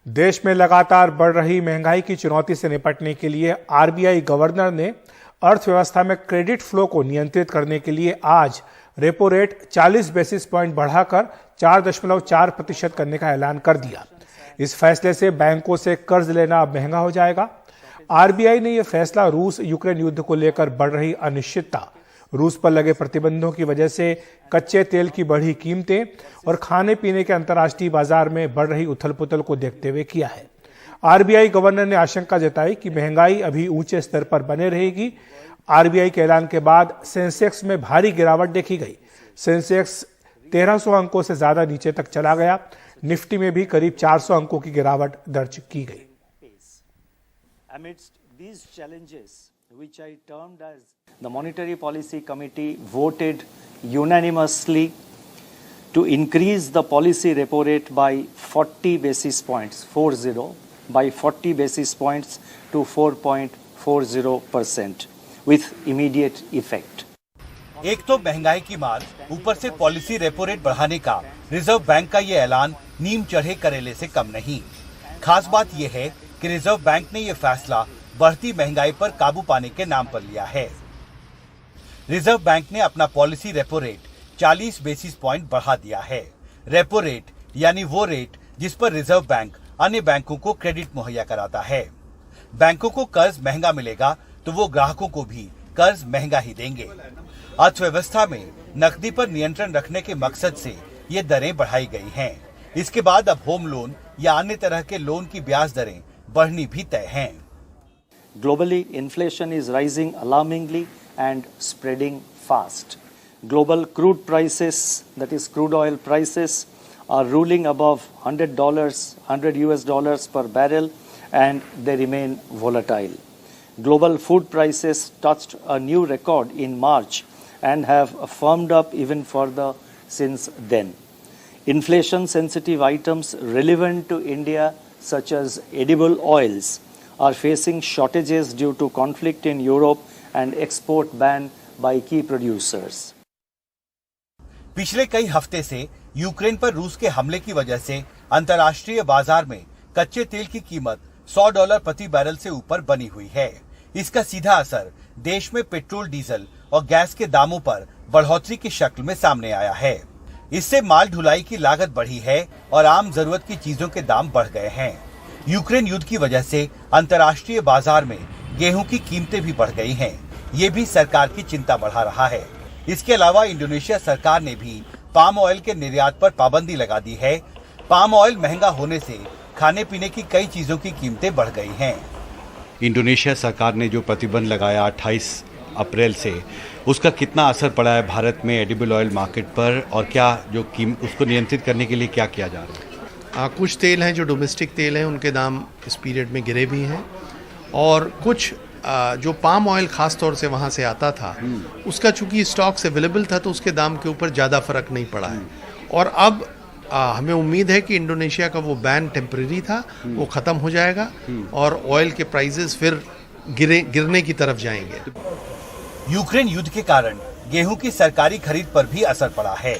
देश में लगातार बढ़ रही महंगाई की चुनौती से निपटने के लिए आरबीआई गवर्नर ने अर्थव्यवस्था में क्रेडिट फ्लो को नियंत्रित करने के लिए आज रेपो रेट 40 बेसिस पॉइंट बढ़ाकर 4.4% करने का ऐलान कर दिया। इस फैसले से बैंकों से कर्ज लेना अब महंगा हो जाएगा। आरबीआई ने यह फैसला रूस यूक्रेन युद्ध को लेकर बढ़ रही अनिश्चितता, रूस पर लगे प्रतिबंधों की वजह से कच्चे तेल की बढ़ी कीमतें और खाने पीने के अंतर्राष्ट्रीय बाजार में बढ़ रही उथल पुथल को देखते हुए किया है। आरबीआई गवर्नर ने आशंका जताई कि महंगाई अभी ऊंचे स्तर पर बने रहेगी। आरबीआई के ऐलान के बाद सेंसेक्स में भारी गिरावट देखी गई। सेंसेक्स 1300 अंकों से ज्यादा नीचे तक चला गया। निफ्टी में भी करीब 400 अंकों की गिरावट दर्ज की गई। Amidst these challenges, which I termed as the Monetary Policy Committee voted unanimously to increase the policy repo rate by 40 basis points, 40 basis points to 4.40% with immediate effect. एक तो महंगाई की मार, ऊपर से पॉलिसी रेपो रेट बढ़ाने का reserve bank का ये ऐलान नीम चढ़े करेले से कम नहीं। खास बात यह है कि रिजर्व बैंक ने यह फैसला बढ़ती महंगाई पर काबू पाने के नाम पर लिया है। रिजर्व बैंक ने अपना policy repo rate 40 basis point बढ़ा दिया है। रेपो रेट यानी वो रेट जिस पर रिजर्व बैंक अन्य बैंकों को क्रेडिट मुहैया कराता है। बैंकों को कर्ज महंगा मिलेगा तो वो ग्राहकों को भी कर्ज महंगा ही देंगे। अर्थव्यवस्था में नकदी पर नियंत्रण रखने के मकसद से ये दरें बढ़ाई गई हैं। इसके बाद अब होम लोन या अन्य तरह के लोन की ब्याज दरें बढ़नी भी तय हैं। Globally, inflation is rising alarmingly and spreading fast. Global crude prices, that is crude oil prices, are ruling above $100 per barrel, and they remain volatile. Global food prices touched a new record in March and have firmed up even further since then. Inflation-sensitive items relevant to India, such as edible oils, are facing shortages due to conflict in Europe and export ban by key producers. पिछले कई हफ्ते से Ukraine पर रूस के हमले की वजह से अंतर्राष्ट्रीय बाजार में कच्चे तेल की कीमत $100 प्रति बैरल से ऊपर बनी हुई है। इसका सीधा असर देश में पेट्रोल, डीजल और गैस के दामों पर बढ़ोतरी की शक्ल में सामने आया है। इससे माल ढुलाई की लागत बढ़ी है और आम जरूरत की चीजों के दाम बढ़ गए हैं। यूक्रेन युद्ध की वजह से अंतर्राष्ट्रीय बाजार में गेहूं की कीमतें भी बढ़ गई हैं। ये भी सरकार की चिंता बढ़ा रहा है। इसके अलावा इंडोनेशिया सरकार ने भी पाम ऑयल के निर्यात पर पाबंदी लगा दी है। पाम ऑयल महंगा होने से खाने पीने की कई चीजों की कीमतें बढ़ गई हैं। इंडोनेशिया सरकार ने जो प्रतिबंध लगाया 28 अप्रैल से, उसका कितना असर पड़ा है भारत में एडिबल ऑयल मार्केट पर, और क्या जो उसको नियंत्रित करने के लिए क्या किया जा रहा है? कुछ तेल हैं जो डोमेस्टिक तेल हैं, उनके दाम इस पीरियड में गिरे भी हैं, और कुछ जो पाम ऑयल ख़ास तौर से वहाँ से आता था, उसका चूंकि स्टॉक्स अवेलेबल था तो उसके दाम के ऊपर ज़्यादा फर्क नहीं पड़ा है। और अब हमें उम्मीद है कि इंडोनेशिया का वो बैन टेम्परेरी था, वो ख़त्म हो जाएगा और ऑयल के प्राइसेस फिर गिरने की तरफ जाएंगे। यूक्रेन युद्ध के कारण गेहूं की सरकारी खरीद पर भी असर पड़ा है।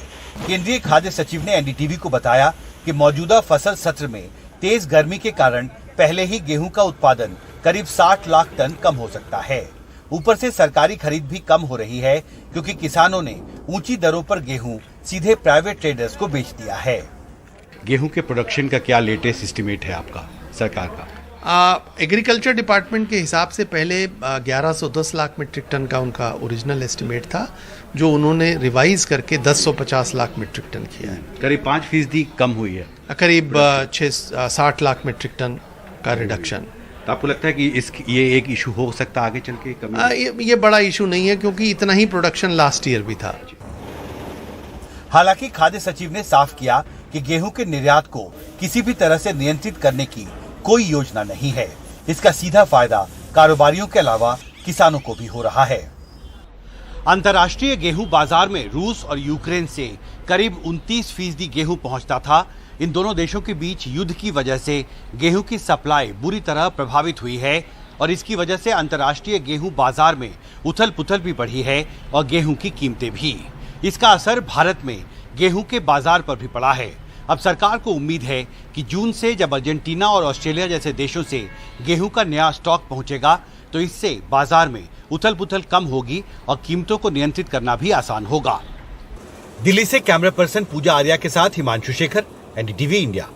केंद्रीय खाद्य सचिव ने एनडीटीवी को बताया कि मौजूदा फसल सत्र में तेज गर्मी के कारण पहले ही गेहूं का उत्पादन करीब 60 लाख टन कम हो सकता है। ऊपर से सरकारी खरीद भी कम हो रही है क्योंकि किसानों ने ऊंची दरों पर गेहूं सीधे प्राइवेट ट्रेडर्स को बेच दिया है। गेहूं के प्रोडक्शन का क्या लेटेस्ट एस्टिमेट है आपका, सरकार का? एग्रीकल्चर डिपार्टमेंट के हिसाब से पहले 1110 लाख मीट्रिक टन का उनका ओरिजिनल एस्टिमेट था, जो उन्होंने रिवाइज करके 1050 लाख मीट्रिक टन किया है। करीब 5% कम हुई है। करीब 60 लाख मीट्रिक टन का रिडक्शन। तो आपको लगता है कि ये एक इशू हो सकता है आगे चल के कमी? ये बड़ा इशू नहीं है क्योंकि इतना ही प्रोडक्शन लास्ट ईयर भी था। हालांकि खाद्य सचिव ने साफ किया कि गेहूं के निर्यात को किसी भी तरह से नियंत्रित करने की कोई योजना नहीं है। इसका सीधा फायदा कारोबारियों के अलावा किसानों को भी हो रहा है। अंतर्राष्ट्रीय गेहूं बाजार में रूस और यूक्रेन से करीब 29% गेहूं पहुंचता था। इन दोनों देशों के बीच युद्ध की वजह से गेहूं की सप्लाई बुरी तरह प्रभावित हुई है और इसकी वजह से अंतर्राष्ट्रीय गेहूं बाजार में उथल पुथल भी बढ़ी है और गेहूं की कीमतें भी। इसका असर भारत में गेहूं के बाजार पर भी पड़ा है। अब सरकार को उम्मीद है कि जून से जब अर्जेंटीना और ऑस्ट्रेलिया जैसे देशों से गेहूं का नया स्टॉक पहुंचेगा तो इससे बाजार में उथल-पुथल कम होगी और कीमतों को नियंत्रित करना भी आसान होगा। दिल्ली से कैमरा पर्सन पूजा आर्या के साथ हिमांशु शेखर, एनडीटीवी इंडिया।